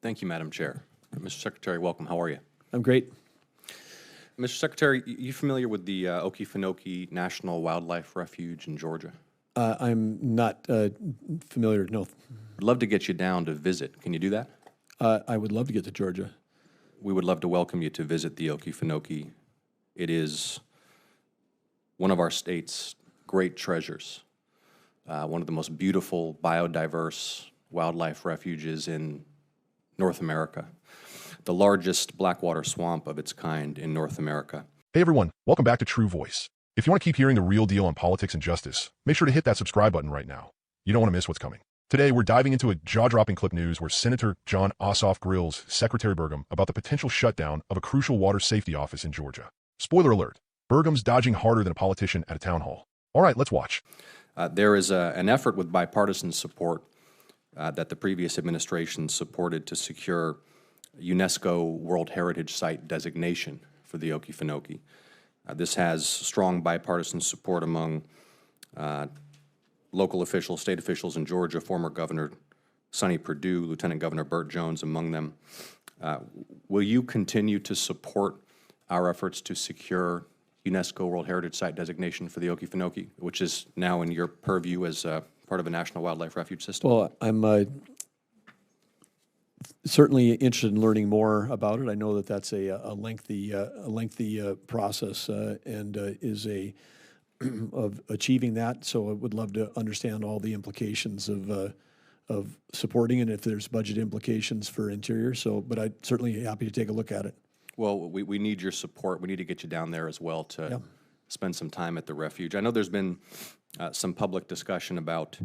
Thank you, Madam Chair. Mr. Secretary, welcome. How are you? I'm great. Mr. Secretary, you familiar with the Okefenokee National Wildlife Refuge in Georgia? I'm not familiar, no. I'd love to get you down to visit. Can you do that? I would love to get to Georgia. We would love to welcome you to visit the Okefenokee. It is one of our state's great treasures, one of the most beautiful, biodiverse wildlife refuges in North America, the largest blackwater swamp of its kind in North America. Hey everyone, welcome back to True Voice. If you want to keep hearing the real deal on politics and justice, make sure to hit that subscribe button right now. You don't want to miss what's coming. Today, we're diving into a jaw-dropping clip news where Senator Jon Ossoff grills Secretary Burgum about the potential shutdown of a crucial water safety office in Georgia. Spoiler alert, Burgum's dodging harder than a politician at a town hall. All right, let's watch. There is an effort with bipartisan support that the previous administration supported to secure UNESCO World Heritage Site designation for the Okefenokee. This has strong bipartisan support among local officials, state officials in Georgia, former Governor Sonny Perdue, Lieutenant Governor Burt Jones among them. Will you continue to support our efforts to secure UNESCO World Heritage Site designation for the Okefenokee, which is now in your purview as part of a national wildlife refuge system? Well, I'm certainly interested in learning more about it. I know that that's a lengthy process and is of achieving that. So I would love to understand all the implications of supporting it, if there's budget implications for Interior. So, but I'm certainly happy to take a look at it. Well, we need your support. We need to get you down there as well to spend some time at the refuge. I know there's been some public discussion about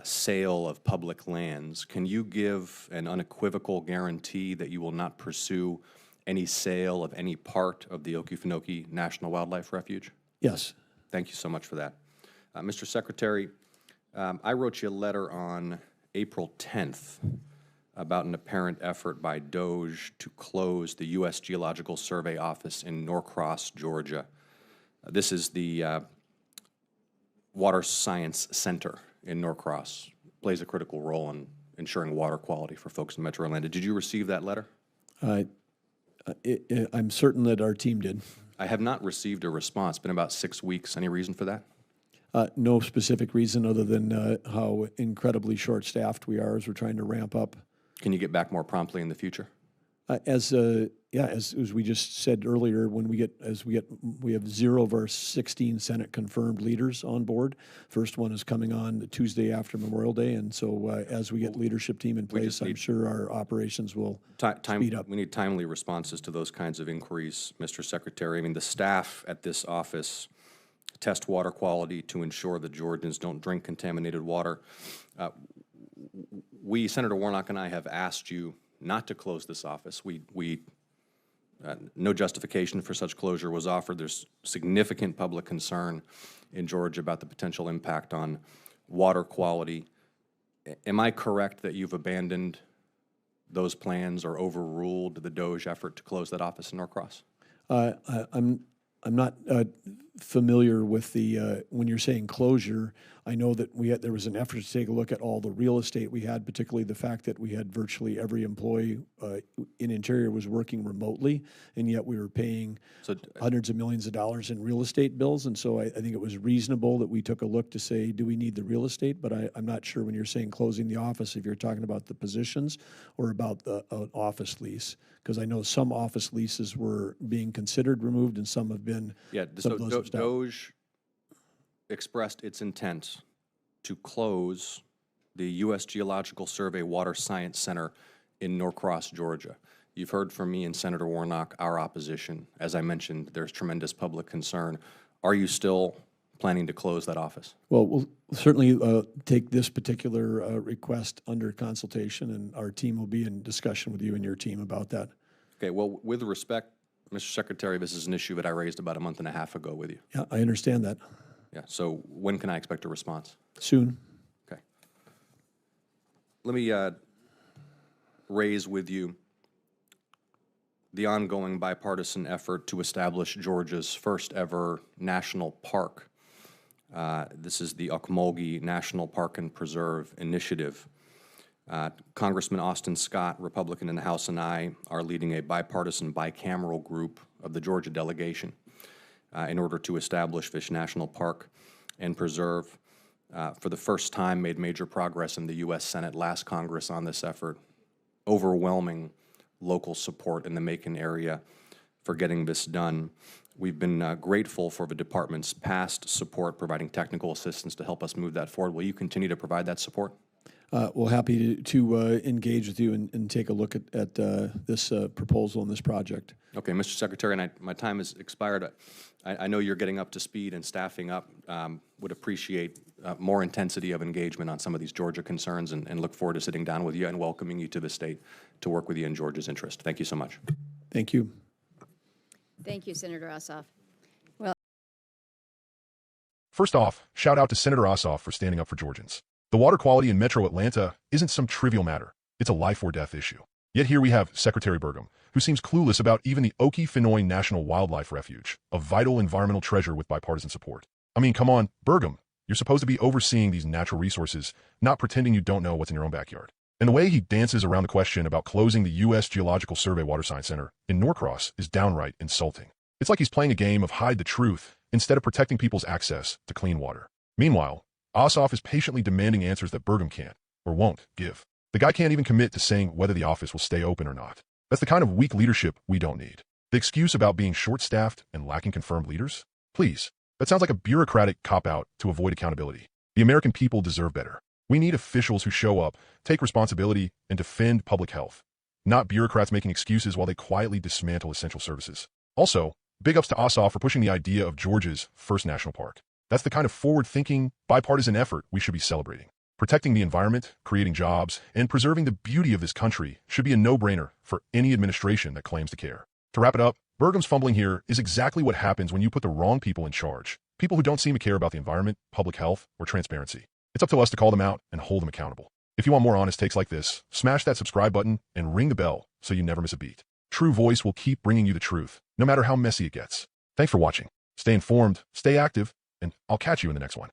sale of public lands. Can you give an unequivocal guarantee that you will not pursue any sale of any part of the Okefenokee National Wildlife Refuge? Yes. Thank you so much for that. Mr. Secretary, I wrote you a letter on April 10th about an apparent effort by DOJ to close the U.S. Geological Survey office in Norcross, Georgia. This is the Water Science Center in Norcross. Plays a critical role in ensuring water quality for folks in Metro Atlanta. Did you receive that letter? I'm certain that our team did. I have not received a response. It's been about 6 weeks. Any reason for that? No specific reason other than how incredibly short-staffed we are as we're trying to ramp up. Can you get back more promptly in the future? As we just said earlier, when we have 0 of our 16 Senate confirmed leaders on board. First one is coming on the Tuesday after Memorial Day, and so as we get leadership team in place, I'm sure our operations will speed up. We need timely responses to those kinds of inquiries, Mr. Secretary. I mean, the staff at this office test water quality to ensure that Georgians don't drink contaminated water. Senator Warnock and I have asked you not to close this office. No justification for such closure was offered. There's significant public concern in Georgia about the potential impact on water quality. Am I correct that you've abandoned those plans or overruled the DOJ effort to close that office in Norcross? I'm not familiar with the when you're saying closure. I know that there was an effort to take a look at all the real estate we had, particularly the fact that we had virtually every employee in Interior was working remotely, and yet we were paying hundreds of millions of dollars in real estate bills. And so I think it was reasonable that we took a look to say, do we need the real estate? But I'm not sure when you're saying closing the office, if you're talking about the positions or about an office lease, because I know some office leases were being considered removed and some have been. Yeah, so DOJ expressed its intent to close the U.S. Geological Survey Water Science Center in Norcross, Georgia. You've heard from me and Senator Warnock our opposition. As I mentioned, there's tremendous public concern. Are you still planning to close that office? Well, we'll certainly take this particular request under consultation, and our team will be in discussion with you and your team about that. Okay, well, with respect, Mr. Secretary, this is an issue that I raised about a month and a half ago with you. Yeah, I understand that. Yeah, so when can I expect a response? Soon. Okay. Let me raise with you the ongoing bipartisan effort to establish Georgia's first ever national park. This is the Ocmulgee National Park and Preserve Initiative. Congressman Austin Scott, Republican in the House, and I are leading a bipartisan bicameral group of the Georgia delegation in order to establish Fish National Park and Preserve. For the first time, made major progress in the U.S. Senate last Congress on this effort. Overwhelming local support in the Macon area for getting this done. We've been grateful for the department's past support, providing technical assistance to help us move that forward. Will you continue to provide that support? Well, happy to engage with you and take a look at this proposal and this project. Okay, Mr. Secretary, and my time has expired. I know you're getting up to speed and staffing up. Would appreciate more intensity of engagement on some of these Georgia concerns and look forward to sitting down with you and welcoming you to the state to work with you in Georgia's interest. Thank you so much. Thank you. Thank you, Senator Ossoff. First off, shout out to Senator Ossoff for standing up for Georgians. The water quality in Metro Atlanta isn't some trivial matter. It's a life or death issue. Yet here we have Secretary Burgum, who seems clueless about even the Okefenokee National Wildlife Refuge, a vital environmental treasure with bipartisan support. I mean, come on, Burgum, you're supposed to be overseeing these natural resources, not pretending you don't know what's in your own backyard. And the way he dances around the question about closing the U.S. Geological Survey Water Science Center in Norcross is downright insulting. It's like he's playing a game of hide the truth instead of protecting people's access to clean water. Meanwhile, Ossoff is patiently demanding answers that Burgum can't, or won't, give. The guy can't even commit to saying whether the office will stay open or not. That's the kind of weak leadership we don't need. The excuse about being short-staffed and lacking confirmed leaders? Please, that sounds like a bureaucratic cop-out to avoid accountability. The American people deserve better. We need officials who show up, take responsibility, and defend public health, not bureaucrats making excuses while they quietly dismantle essential services. Also, big ups to Ossoff for pushing the idea of Georgia's first national park. That's the kind of forward-thinking, bipartisan effort we should be celebrating. Protecting the environment, creating jobs, and preserving the beauty of this country should be a no-brainer for any administration that claims to care. To wrap it up, Burgum's fumbling here is exactly what happens when you put the wrong people in charge, people who don't seem to care about the environment, public health, or transparency. It's up to us to call them out and hold them accountable. If you want more honest takes like this, smash that subscribe button and ring the bell so you never miss a beat. True Voice will keep bringing you the truth, no matter how messy it gets. Thanks for watching. Stay informed, stay active, and I'll catch you in the next one.